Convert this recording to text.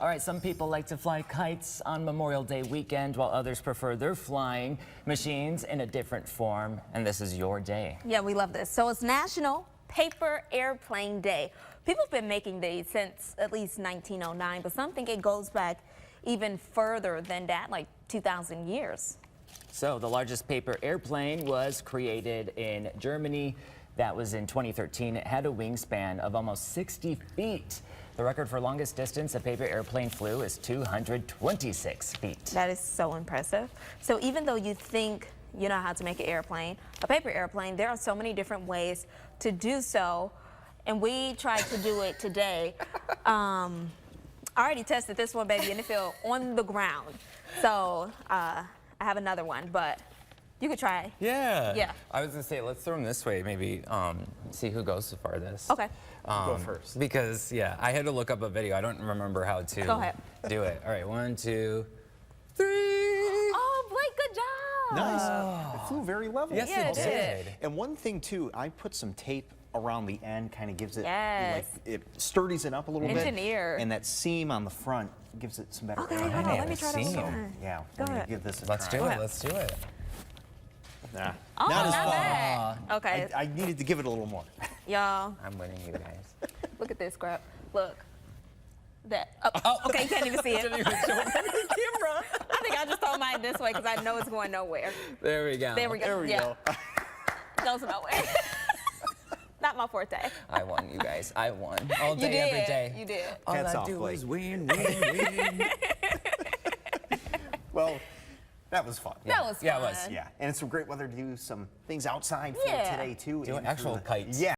All right, some people like to fly kites on Memorial Day weekend, while others prefer their flying machines in a different form. And this is your day. Yeah, we love this. So it's National Paper Airplane Day. People have been making these since at least 1909, but some think it goes back even further than that, like 2,000 years. So the largest paper airplane was created in Germany. That was in 2013. It had a wingspan of almost 60 feet. The record for longest distance a paper airplane flew is 226 feet. That is so impressive. So even though you think you know how to make an airplane, a paper airplane, there are so many different ways to do so. And we tried to do it today. I already tested this one, baby, and it fell on the ground. So I have another one, but you could try. Yeah. Yeah. I was gonna say, let's throw them this way, maybe see who goes the farthest. Okay. Go first. Because, yeah, I had to look up a video. I don't remember how to Go ahead. do it. All right, 1, 2, 3. Oh, Blake, good job. Nice. It flew very level. Yes, Yeah, it it did. did. And one thing too, I put some tape around the end, kind of gives it Yes. like it sturdies it up a little Engineer. bit. And that seam on the front gives it some better Okay, air. hold on, let me try that Seam. one. Yeah, Go we're gonna ahead. give this a Let's try. do Go it. ahead. Let's do it. Nah, Oh, not as not far. bad. Okay, I needed to give it a litI more. y'all, I'm winning, you guys. look at this crap. Look. That. Oh, okay, you can't even see it. Didn't even show it on the camera. I think I just throw mine this way because I know it's going nowhere. There we go. There we go. There we yeah. go. Goes nowhere. Not my forte. I won, you guys. I won. All You day, did. every day. You did. All Hats I off, do Blake. is win, win, win. Well, that was fun. That was fun. Yeah, it was. Yeah, and it's some great weather to do some things outside for Yeah. today too. Do an and actual for the- kites. Yeah.